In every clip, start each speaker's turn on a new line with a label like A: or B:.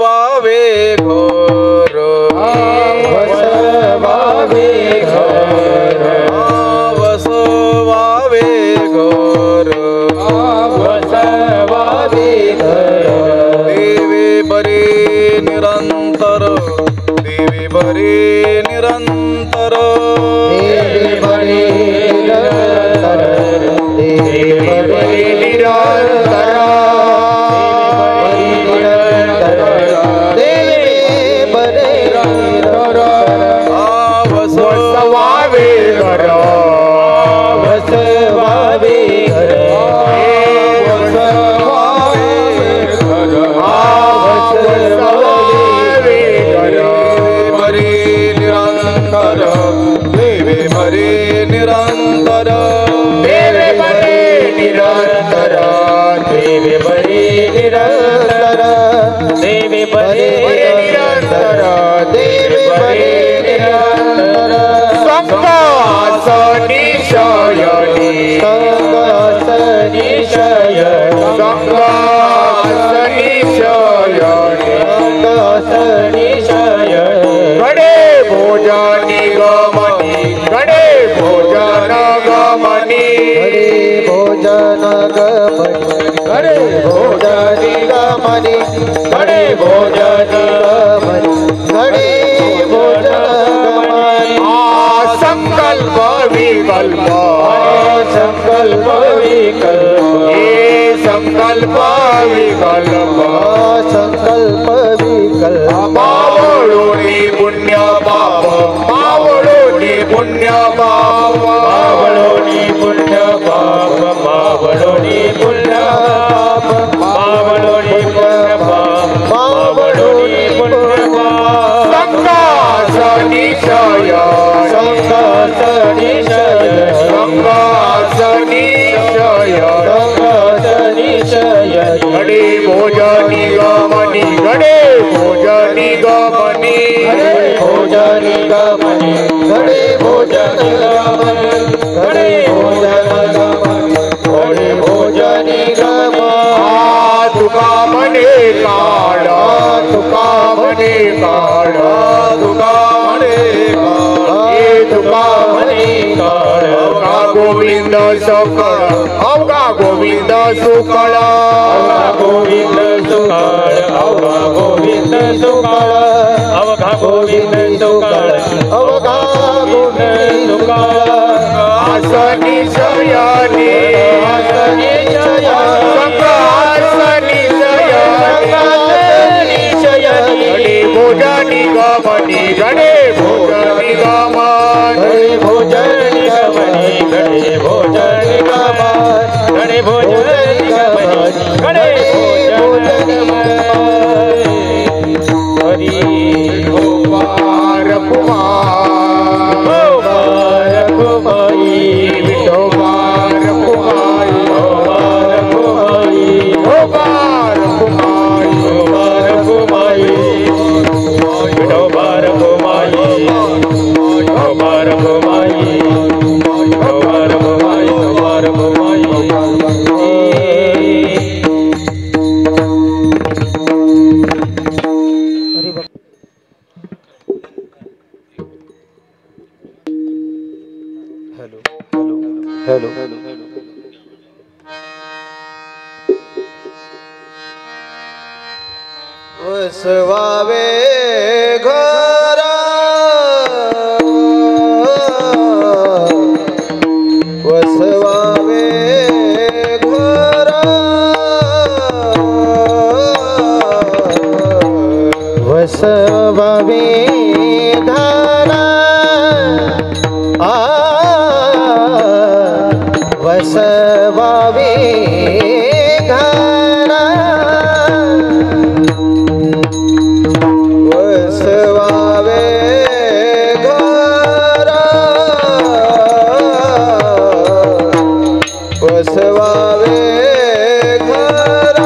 A: वसवावे घर
B: वसवावे घर
A: वसवावे घर
B: वसवावे घर
A: देवी बरे निरंतर देवी बरे निरंतर
B: देवी बरे निरंतर देवी बरे निरंतर
A: वसवावे घर
B: वसवावे घर
A: वसवावे घर बरे निरंतर देवी बरे निरंतर
B: देवी बरे निरंतर देवी बरे निरंतर देवी बरे निरंतर देवी बरे निरंतर
A: संघासनी शयनी
B: संघासनी शयनी
A: संघासनी शयनी
B: संघासनी शयनी
A: गणे भोजनी गमनी गणे भोजन गमनी
B: हरे भोजन गमनी हरे भोजनी गमनी हरे भोजनी गमनी हरे भोजन गमनी
A: संकल्प विकल्प
B: संकल्प विकल्प
A: संकल्प विकल्प
B: संकल्प विकल्प
A: मावळोनी पुण्य पाप मावळोनी पुण्य पाप
B: मावळोनी पुण्य पाप मावळोनी पुण्य पाप मावळोनी पुण्य पाप मावळोनी पुण्य पाप
A: संघासनी शयन
B: संघासनी शयन
A: संघासनी शयन
B: संघासनी शयन
A: गणे भोजनी गमनी गणे भोजनी गमनी
B: हरे भोजनी गमनी हरे भोजनी गमनी हरे भोजनी गमनी हरे भोजनी गमनी
A: तुका म्हणे काढा तुका म्हणे काढा तुका म्हणे
B: तुका म्हणे काळ
A: अवघा गोविंद सकळ अवघा गोविंद सुकळ
B: अवघा गोविंद सुकाळ अवघा गोविंद सुकाळ अवघा गोविंद सुकाळ अवघा गोविंद सुकाळ
A: आसनी शयनी
B: आसनी शयनी
A: संघासनी शयनी
B: शयनी
A: भोजनी गमनी गणे भोजनी गमन
B: हरे भोजनी गमनी गणे भोजनी गमन गणे भोजनी गमनी गणे भोजनी हरी
A: कुमार कुमार
B: कुमारी
A: विठोबार कुमारी
B: कुमारी
A: कुमार कुमारी
B: कुमारी विठोबार कुमारी कुमार कुमारी कुमार कुमारी कुमार कुमारी
A: हेलो हेलो हेलो
B: वसवावे घर वसवावे घर वसवावे घर वसवावे घर वसवावे घर वसवावे घर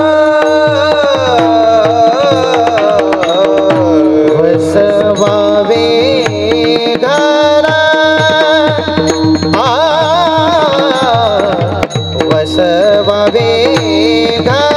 B: वसवावे घर वसवावे घर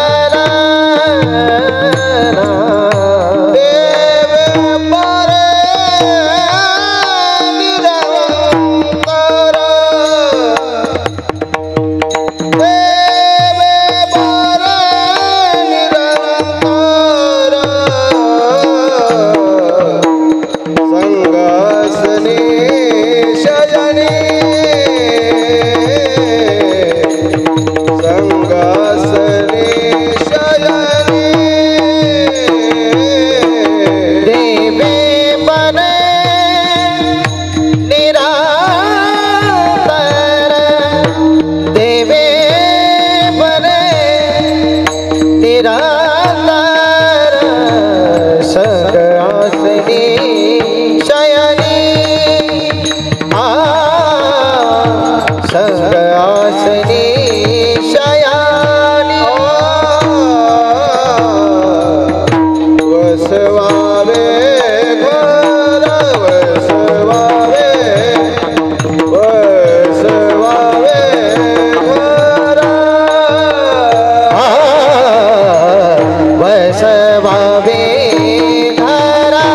B: घरा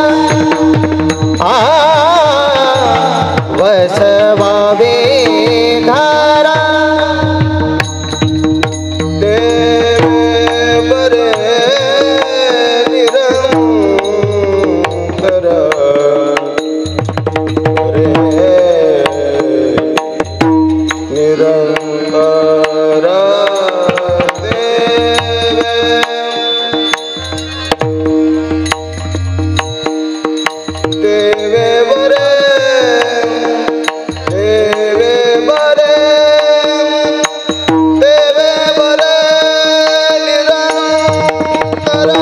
B: वसवावे घरा देव बरे निरंतर रे निरंतर देवे बरे देवे बरे देवे बरे निरंतर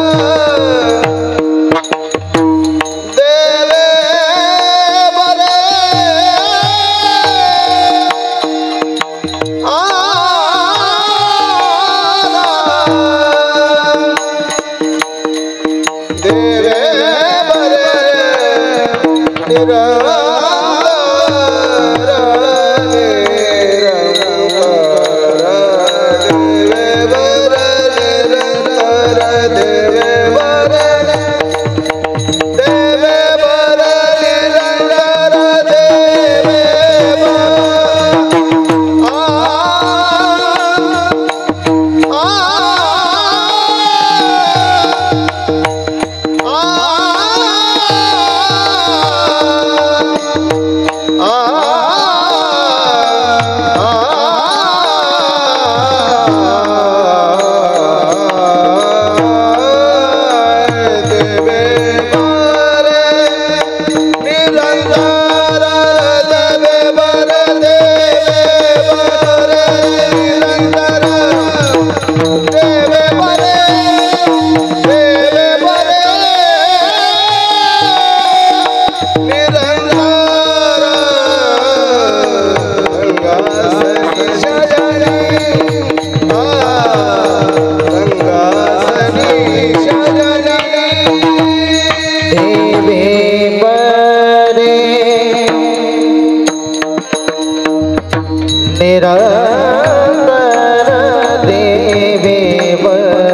B: देवे बरे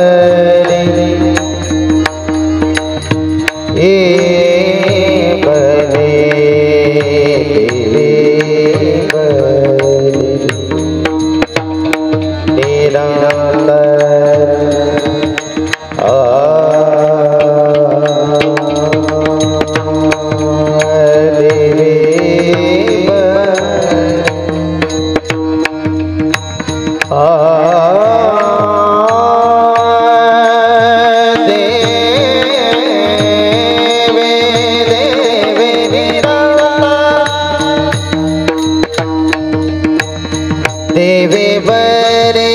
B: देवे बरे देवे बरे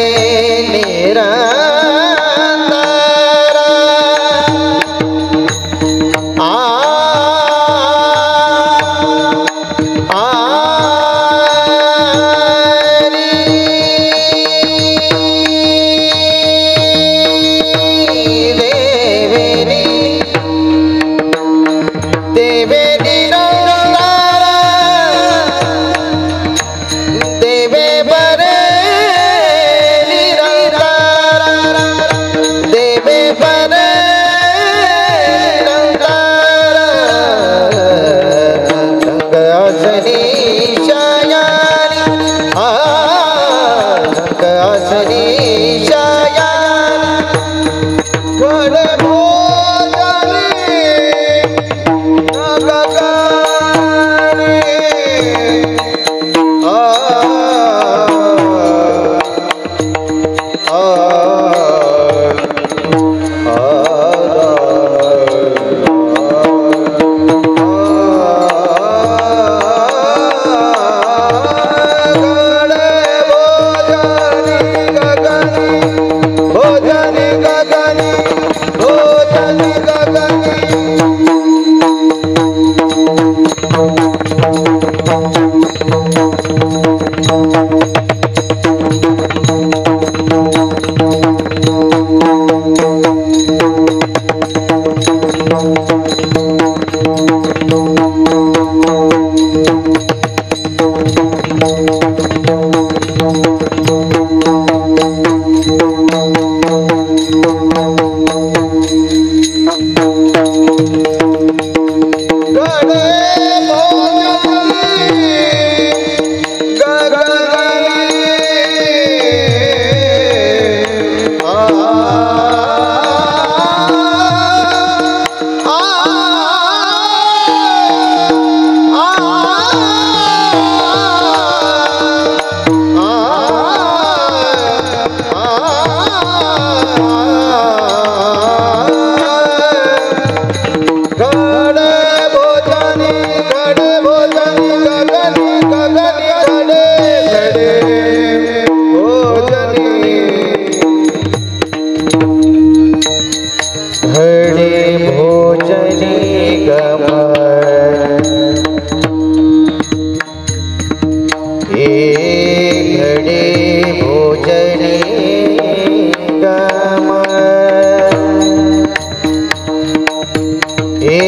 B: गम हे घडे भोजनी गम हे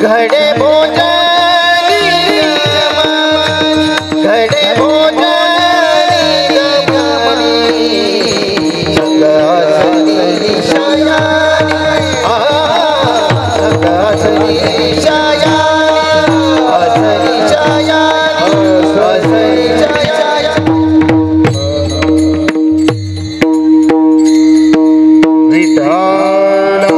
B: घडे भोजनी घडे भोजनी जगासनी शयानी जगासनी शयानी असनी शयानी असनी शयानी
A: विठाला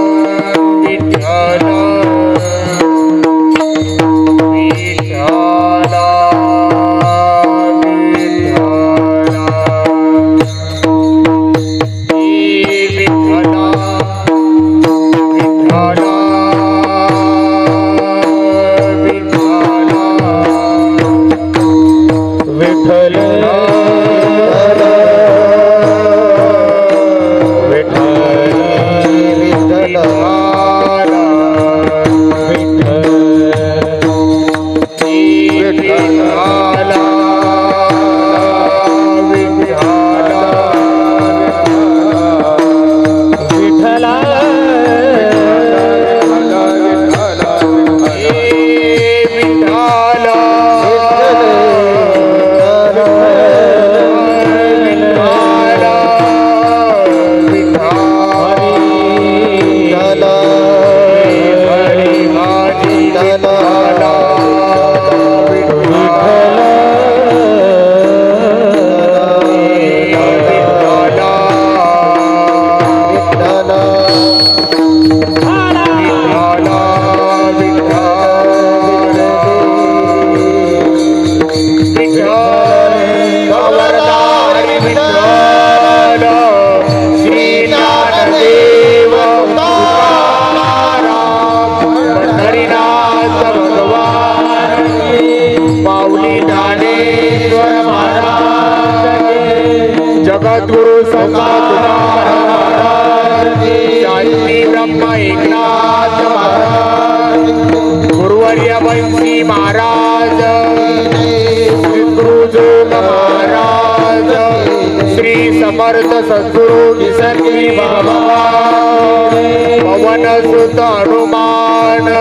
A: विठाला जगद्गुरु संत तुकाराम शांती ब्रह्म एकनाथ महाराज गुरुवर्य बंसी महाराज गुरुजोग महाराज श्री समर्थ सद्गुरु निसर्गी बाबा पवन सुत हनुमान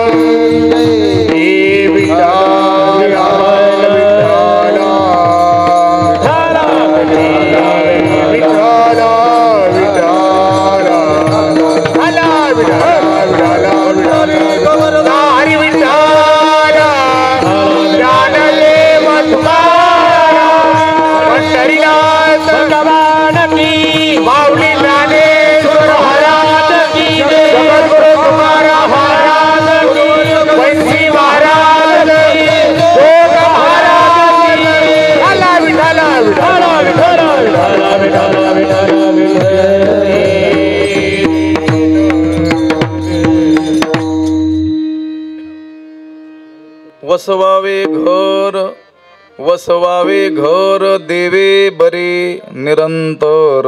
C: वसवावे घर देवे बरे निरंतर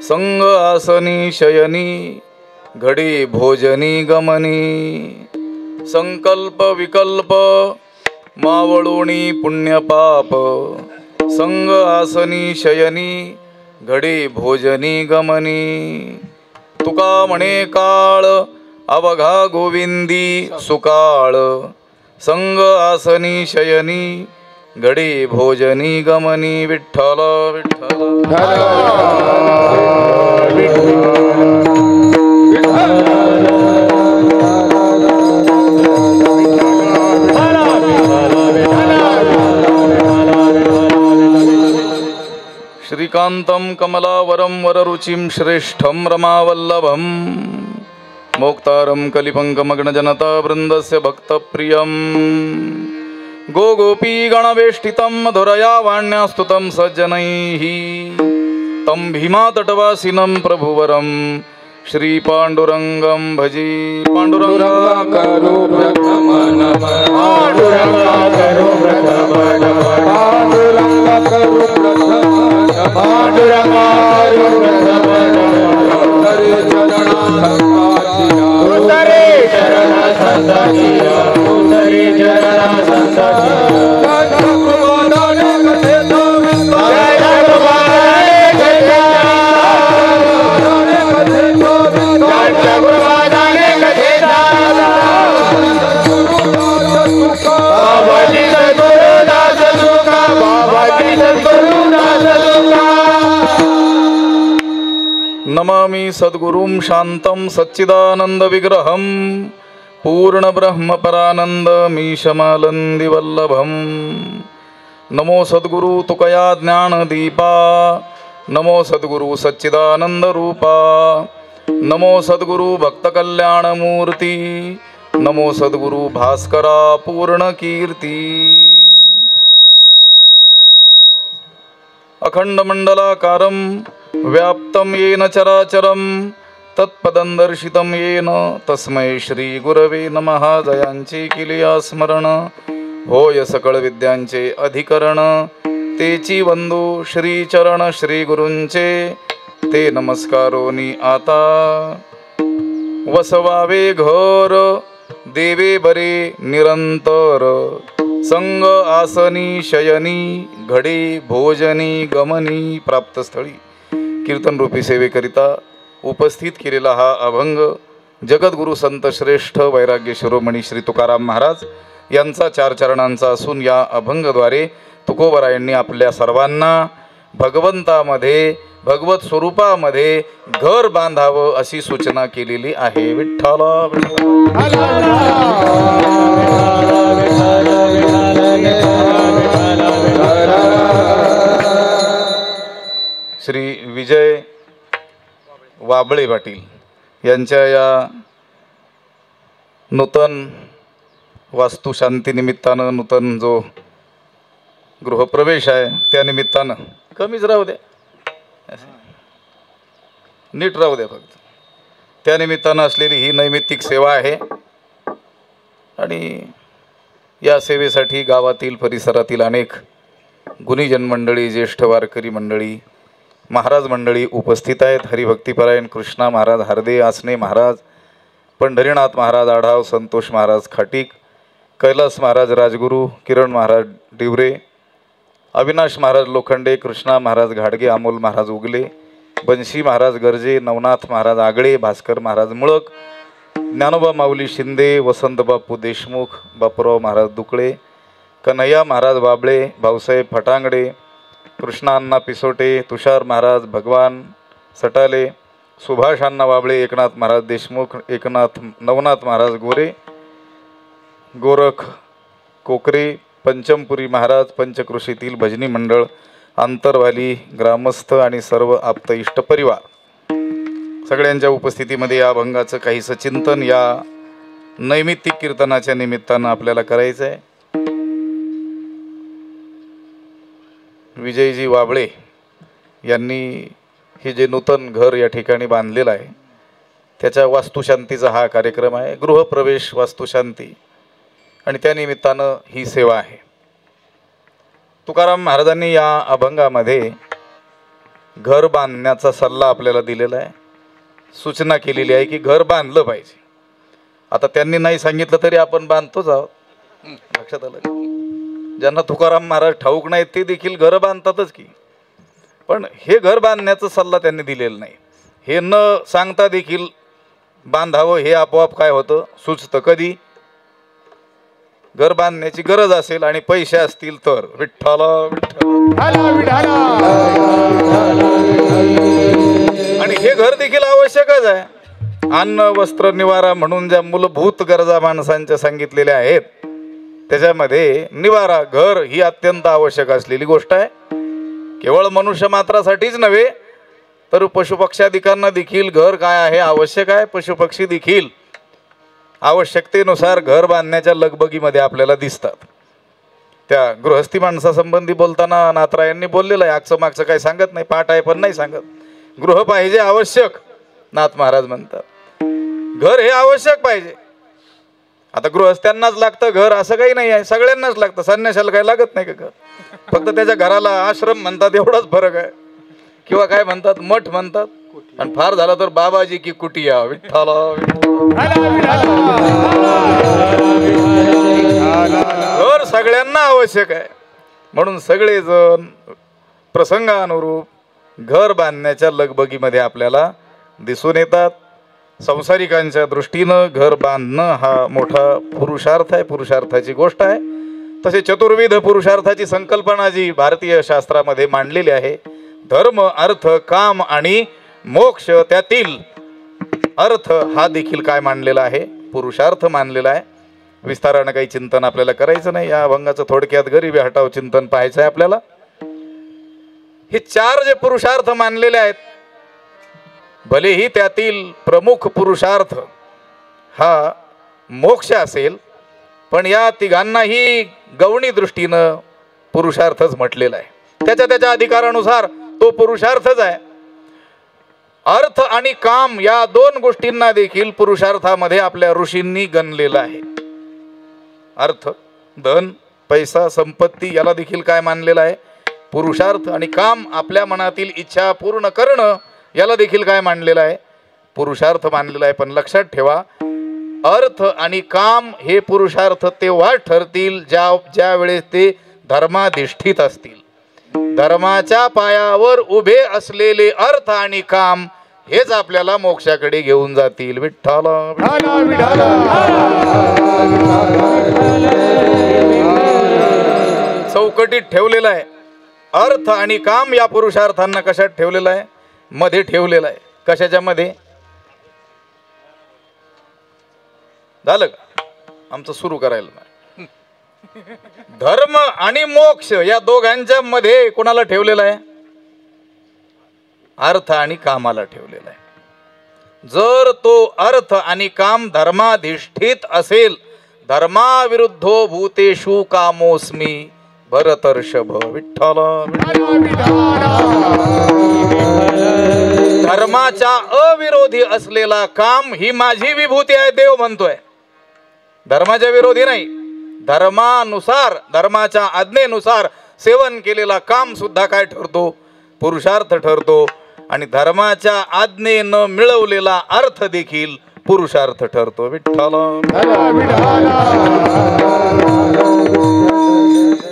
C: संग आसनी शयनी घडी भोजनी गमनी संकल्प विकल्प मावळोणी पुण्य पाप संग आसनी शयनी घडी भोजनी गमनी तुका म्हणे काळ अवघा गोविंदी सुकाळ संग आसनी शयनी घडी भोजनी गमनी विठ्ठल विठ्ठल श्रीकांतं कमलावरं वररुचिं श्रेष्ठं रमावल्लभम् मोक्तारं कलिपङ्कमग्नजनता वृन्दस्य भक्तप्रियं गोपी गणवेष्टितं मधुरया वाण्यास्तुतं सज्जनैः तं भीमातटवासिनं प्रभुवरं श्रीपाण्डुरङ्गं भजे पाण्डुरङ्गा करो प्रथम नमः पाण्डुरङ्गा करो प्रथम नमः पाण्डुरङ्गा करो प्रथम नमः पाण्डुरङ्गा करो प्रथम नमः हरे चरण संततिया उतरे चरण संततिया नमामि सद्गुरुं शान्तं सच्चिदानंद विग्रहं पूर्ण ब्रह्म परानंद मीशमालंदी वल्लभं नमो सद्गुरु तुकया ज्ञान दीपा नमो सद्गुरु सच्चिदानंद रूपा नमो सद्गुरु भक्त कल्याण मूर्ती नमो सद्गुरु भास्करा पूर्ण कीर्ती अखंड मंडलाकारं व्याप्तं येन चराचरं तत्पदं दर्शितं येन तस्मै श्री गुरवे नमः जयांचे किलिया स्मरण होय सकळ विद्यांचे अधिकरण तेची वंदू श्री चरण श्री गुरूंचे ते नमस्कारोनी आता वसवावे घर देवे बरे निरंतर संग आसनी शयनी घडी भोजनी गमनी प्राप्तस्थळी कीर्तन रूपी सेवेकरिता उपस्थित केलेला हा अभंग जगद्गुरु संत श्रेष्ठ वैराग्य शिरोमणी श्री तुकाराम महाराज यांचा चार चरणांचा असून या अभंगद्वारे तुकोबरायांनी आपल्या सर्वांना भगवंतामध्ये भगवत स्वरूपामध्ये घर बांधावं अशी सूचना केलेली आहे. विठ्ठल श्री विजय वाबळे पाटील यांच्या या नूतन वास्तुशांतीनिमित्तानं नूतन जो गृहप्रवेश आहे त्या निमित्तानं कमीच राहू द्या, नीट राहू द्या फक्त, त्या निमित्तानं असलेली ही नैमित्तिक सेवा आहे. आणि या सेवेसाठी गावातील परिसरातील अनेक गुणीजन मंडळी, ज्येष्ठ वारकरी मंडळी महाराज मंडळी उपस्थित आहेत. हरिभक्तीपरायण कृष्णा महाराज हार्दे आसने महाराज, पंढरीनाथ महाराज आढाव, संतोष महाराज खाटीक, कैलास महाराज राजगुरू, किरण महाराज डिवरे, अविनाश महाराज लोखंडे, कृष्णा महाराज घाडगे, अमोल महाराज उगले, बंशी महाराज गर्जे, नवनाथ महाराज आगळे, भास्कर महाराज मुळक, ज्ञानोबा माऊली शिंदे, वसंत बापू देशमुख, बापूराव महाराज दुकळे, कन्हैया महाराज बाबळे, भाऊसाहेब फटांगडे, कृष्णा अण्णा पिसोटे, तुषार महाराज भगवान सटाले, सुभाष अण्णा बाबळे, एकनाथ महाराज देशमुख, नवनाथ महाराज गोरे, गोरख कोकरे, पंचमपुरी महाराज, पंचकृषीतील भजनी मंडळ, आंतरवाली ग्रामस्थ आणि सर्व आप्त इष्ट परिवार सगळ्यांच्या उपस्थितीमध्ये या अभंगाचं काहीसं चिंतन या नैमित्तिक कीर्तनाच्या निमित्तानं आपल्याला करायचं आहे. विजयजी वाबळे यांनी हे जे नूतन घर या ठिकाणी बांधलेलं आहे त्याच्या वास्तुशांतीचा हा कार्यक्रम आहे. गृहप्रवेश वास्तुशांती आणि त्या निमित्तानं ही सेवा आहे. तुकाराम महाराजांनी या अभंगामध्ये घर बांधण्याचा सल्ला आपल्याला दिलेला आहे, सूचना केलेली आहे की घर बांधलं पाहिजे. आता त्यांनी नाही सांगितलं तरी आपण बांधतोच आहोत. लक्षात आलं? ज्यांना तुकाराम महाराज ठाऊक नाहीत ते देखील घर बांधतातच की, पण हे घर बांधण्याचा सल्ला त्यांनी दिलेला नाही. हे न सांगता देखील बांधावं हे आपोआप काय होतं, सुचतं. कधी घर बांधण्याची गरज असेल आणि पैसे असतील तर. विठ्ठला आणि हे घर देखील आवश्यकच आहे. अन्न वस्त्र निवारा म्हणून ज्या मूलभूत गरजा माणसांच्या सांगितलेल्या आहेत त्याच्यामध्ये निवारा घर ही अत्यंत आवश्यक असलेली गोष्ट आहे. केवळ मनुष्य मात्रासाठीच नव्हे तर पशुपक्ष्यादिकांना देखील घर काय आहे, आवश्यक आहे. पशुपक्षी देखील आवश्यकतेनुसार घर बांधण्याच्या लगबगीमध्ये आपल्याला दिसतात. त्या गृहस्थी माणसासंबंधी बोलताना नाथरायांनी बोललेलं आहे. आगचं मागचं काही सांगत नाही, पाठ आहे पण नाही सांगत. गृह पाहिजे आवश्यक, नाथ महाराज म्हणतात. घर हे आवश्यक पाहिजे. आता गृहस्थ्यांनाच लागतं घर असं काही नाही आहे, सगळ्यांनाच लागतं. संन्याशाला काही लागत नाही का घर? फक्त त्याच्या घराला आश्रम म्हणतात एवढाच फरक आहे, किंवा काय म्हणतात मठ म्हणतात. आणि फार झालं तर बाबाजी की कुटिया. विठ्ठला घर सगळ्यांना आवश्यक आहे. म्हणून सगळेजण प्रसंगानुरूप घर बांधण्याच्या लगबगीमध्ये आपल्याला दिसून येतात. संसारिकांच्या दृष्टीनं घर बांधणं हा मोठा पुरुषार्थ आहे, पुरुषार्थाची गोष्ट आहे. तसे चतुर्विध पुरुषार्थाची संकल्पना जी भारतीय शास्त्रामध्ये मांडलेली आहे, धर्म अर्थ काम आणि मोक्ष, त्यातील अर्थ हा देखील काय मानलेला आहे, पुरुषार्थ मानलेला आहे. विस्तारानं काही चिंतन आपल्याला करायचं नाही. या अभंगाचं थोडक्यात गरिबी हटाव चिंतन पाहायचं आहे आपल्याला. हे चार जे पुरुषार्थ मानलेले आहेत, भलेही त्यातील प्रमुख पुरुषार्थ हा मोक्ष असेल, पण या तिघांनाही गौणी दृष्टीनं पुरुषार्थच म्हटलेला आहे. त्याच्या त्याच्या अधिकारानुसार तो पुरुषार्थच आहे. अर्थ आणि काम या दोन गोष्टींना देखील पुरुषार्थामध्ये आपल्या ऋषींनी गणलेलं आहे. अर्थ, धन, पैसा, संपत्ती याला देखील काय मानलेलं आहे, पुरुषार्थ. आणि काम, आपल्या मनातील इच्छा पूर्ण करणं, याला देखील काय मानलेलं आहे, पुरुषार्थ मानलेला आहे. पण लक्षात ठेवा, अर्थ आणि काम हे पुरुषार्थ तेव्हा ठरतील ज्या वेळेस ते धर्माधिष्ठित असतील. धर्माच्या पायावर उभे असलेले अर्थ आणि काम हेच आपल्याला मोक्षाकडे घेऊन जातील. विठ्ठला चौकटीत ठेवलेला आहे. अर्थ आणि काम या पुरुषार्थांना कशात ठेवलेला आहे, मध्ये ठेवलेला आहे. कशाच्या मध्ये? झालं का? आमचं सुरू करायला नाही. धर्म आणि मोक्ष या दोघांच्या मध्ये कोणाला ठेवलेला आहे, अर्थ आणि कामाला ठेवलेला आहे. जर तो अर्थ आणि काम धर्माधिष्ठित असेल, धर्माविरुद्धो भूतेषु कामोस्मी भरतर्षभ. विठ्ठला धर्माच्या अविरोधी असलेला काम ही माझी विभूती आहे, देव म्हणतोय. धर्माच्या विरोधी नाही, धर्मानुसार, धर्माच्या आज्ञेनुसार सेवन केलेला काम सुद्धा काय ठरतो, पुरुषार्थ ठरतो आणि धर्माच्या आज्ञेनं मिळवलेला अर्थ देखील पुरुषार्थ ठरतो. विठ्ठल.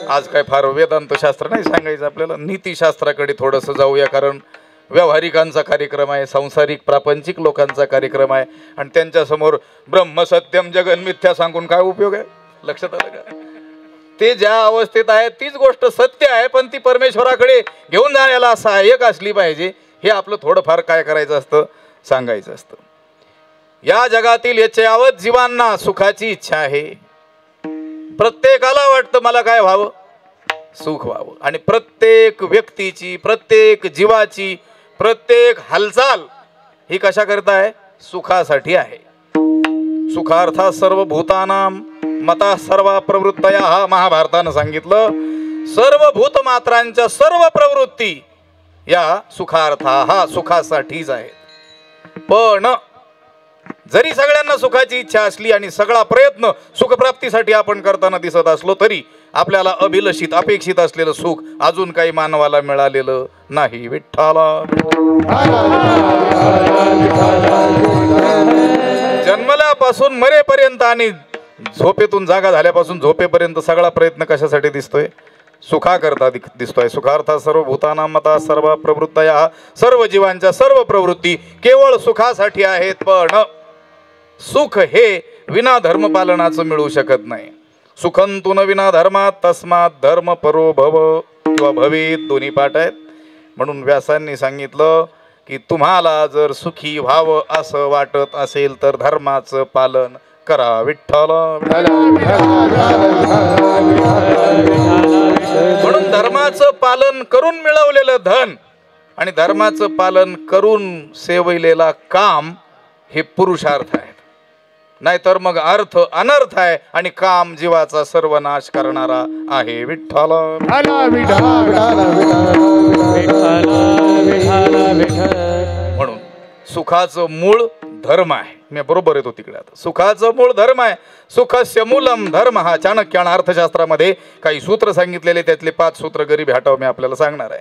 C: आज काय फार वेदांत शास्त्र नाही सांगायचं आपल्याला, नीतिशास्त्राकडे थोडंसं जाऊया, कारण व्यावहारिकांचा कार्यक्रम आहे, सांसारिक प्रापंचिक लोकांचा कार्यक्रम आहे आणि त्यांच्या समोर ब्रह्म सत्यम जगन मिथ्या सांगून काय उपयोग आहे. लक्षात आलं का? ते ज्या अवस्थेत आहे तीच गोष्ट सत्य आहे, पण ती परमेश्वराकडे घेऊन जाण्याला सहाय्यक असली पाहिजे. हे आपलं थोडंफार काय करायचं असतं, सांगायचं असतं. या जगातील याच्यावत जीवांना सुखाची इच्छा आहे. प्रत्येकाला वाटतं मला काय व्हावं, सुख व्हावं. आणि प्रत्येक व्यक्तीची, प्रत्येक जीवाची, प्रत्येक हालचाल ही कशा करता आहे, सुखासाठी आहे. सुखार्था सर्व भूतानाम मता सर्व प्रवृत्तया, हा महाभारतानं सांगितलं. सर्व भूतमात्रांच्या सर्व प्रवृत्ती या सुखार्था, हा सुखासाठीच आहेत. पण जरी सगळ्यांना सुखाची इच्छा असली आणि सगळा प्रयत्न सुखप्राप्तीसाठी आपण करताना दिसत असलो तरी आपल्याला अभिलषित अपेक्षित असलेलं सुख अजून काही मानवाला मिळालेलं नाही. विठ्ठला. जन्मल्यापासून मरेपर्यंत आणि झोपेतून जागा झाल्यापासून झोपेपर्यंत सगळा प्रयत्न कशासाठी दिसतोय, सुखाकरता दिसतोय. सुखार्था सर्व भूतानां मता सर्व प्रवृत्तया, सर्व जीवांच्या सर्व प्रवृत्ती केवळ सुखासाठी आहेत. पण सुख हे विना धर्मपालनाचं मिळू शकत नाही. सुखंतु न विना धर्मात तस्मात धर्म परो भव किंवा भवेत, दोन्ही पाठ आहेत. म्हणून व्यासांनी सांगितलं की तुम्हाला जर सुखी व्हावं असं वाटत असेल तर धर्माचं पालन करा. विठ्ठल. म्हणून धर्माचं पालन करून मिळवलेलं धन आणि धर्माचं पालन करून सेवलेला काम हे पुरुषार्थ आहे. नाहीतर मग अर्थ अनर्थ आहे आणि काम जीवाचा सर्वनाश करणारा आहे. विठ्ठल. म्हणून सुखाचं मूळ धर्म आहे. मी बरोबर येतो तिकडे. आता सुखाचं मूळ धर्म आहे. सुखस्य मूलम धर्म, हा चाणक्यानं अर्थशास्त्रामध्ये काही सूत्र सांगितलेले, त्यातले 5 सूत्र गरीब हटाव मी आपल्याला सांगणार आहे.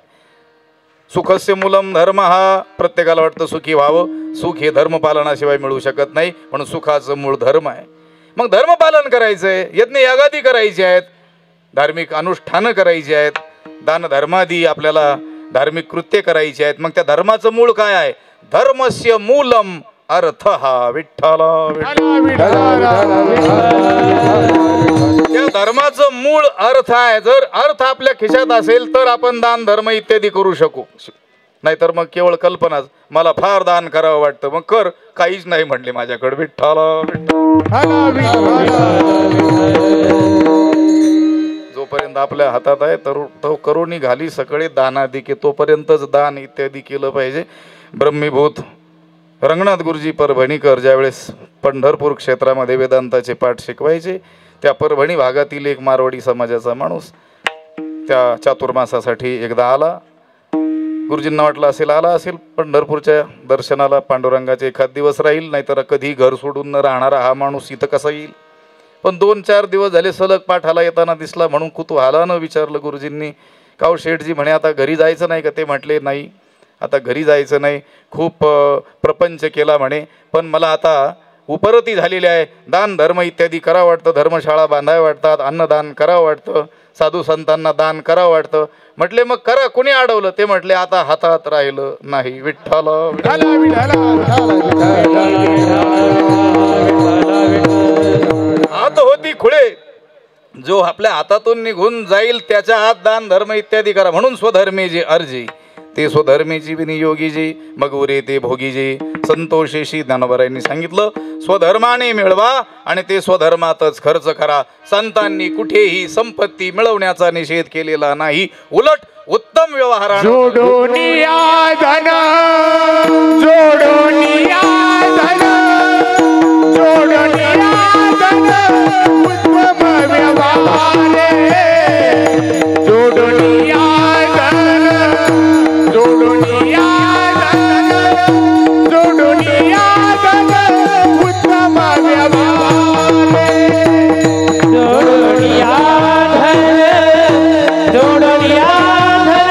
C: सुखस्य मूलम धर्म, हा प्रत्येकाला वाटतं सुखी व्हावं. सुख हे धर्मपालनाशिवाय मिळू शकत नाही, म्हणून सुखाचं मूळ धर्म आहे. मग धर्मपालन करायचंय, यज्ञ यागादी करायचे आहेत, धार्मिक अनुष्ठानं करायची आहेत, दान धर्मादी आपल्याला धार्मिक कृत्य करायची आहेत. मग त्या धर्माचं मूळ काय आहे? धर्मस्य मूलम अर्थ, हा. विठ्ठल. त्या धर्माचं मूळ अर्थ आहे. जर अर्थ आपल्या खिशात असेल तर आपण दान धर्म इत्यादी करू शकू, नाहीतर मग केवळ कल्पनाच. मला फार दान करावं वाटतं, मग कर, काहीच नाही म्हणले माझ्याकडे. विठ्ठल. जोपर्यंत आपल्या हातात आहे तो करुणी घाली सगळे दानादिके, तोपर्यंतच दान इत्यादी केलं पाहिजे. ब्रह्मीभूत रंगनाथ गुरुजी परभणीकर ज्यावेळेस पंढरपूर क्षेत्रामध्ये वेदांताचे पाठ शिकवायचे, त्या परभणी भागातील एक मारवाडी समाजाचा माणूस त्या चातुर्मासासाठी एकदा आला. गुरुजींना वाटलं असेल आला असेल पंढरपूरच्या दर्शनाला, पांडुरंगाचे एखाद दिवस राहील, नाहीतर कधी घर सोडून न राहणारा हा माणूस इथं कसा येईल. पण 2-4 दिवस झाले सलग पाठाला येताना दिसला. म्हणून कुतूहलानं विचारलं गुरुजींनी, काव शेठजी म्हणे आता घरी जायचं नाही का? ते म्हटले नाही, आता घरी जायचं नाही, खूप प्रपंच केला म्हणे, पण मला आता उपरती झालेली आहे. दान धर्म इत्यादी करावं वाटतं, धर्मशाळा बांधाव्या वाटतात, अन्नदान करावं वाटतं, साधू संतांना दान करावं वाटतं. म्हटले मग करा, कुणी अडवलं? ते म्हटले आता हातात राहिलं नाही. विठ्ठल. हात होती खुळे, जो आपल्या हातातून निघून जाईल त्याच्या हात दान धर्म इत्यादी करा. म्हणून स्वधर्मी जे अर्जी ते स्वधर्मीची विनियोगीजी, मग उरे ते भोगीजी. संतोषेशी ज्ञानोबरायांनी सांगितलं, स्वधर्माने मिळवा आणि ते स्वधर्मातच खर्च करा. संतांनी कुठेही संपत्ती मिळवण्याचा निषेध केलेला नाही, उलट उत्तम व्यवहाराने
A: जोडोनिया धन, जोडोनिया धन, जोडोनिया धन, उत्तम व्यवहारे. जोडोनिया धन, जोडोनिया धन, जोडोनिया धन, उत्तम व्यवहारे. जोडोनिया धन, जोडोनिया धन,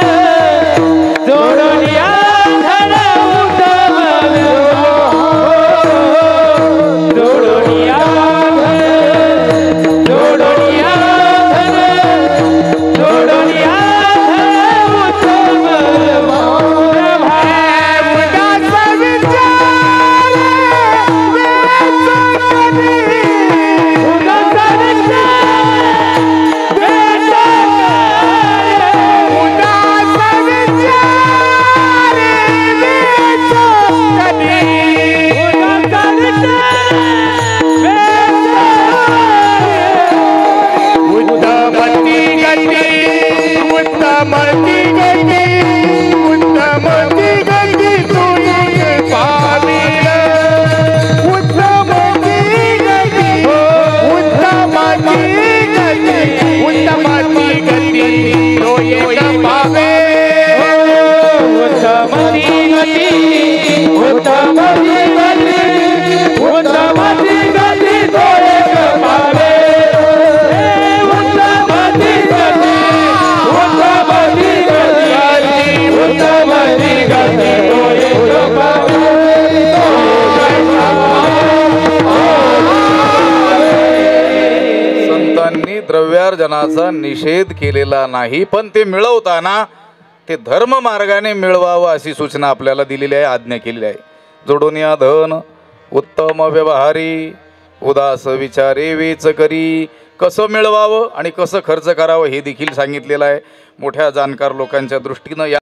C: द्रव्यार्जनाचा निषेध केलेला नाही, पण ते मिळवताना ते धर्म मार्गाने मिळवावं अशी सूचना आपल्याला दिलेली आहे, आज्ञा केलेली आहे. जोडून या धन उत्तम व्यवहारी उदास विचारे वेच करी. कसं मिळवावं आणि कसं खर्च करावं हे देखील सांगितलेलं आहे. मोठ्या जाणकार लोकांच्या दृष्टीनं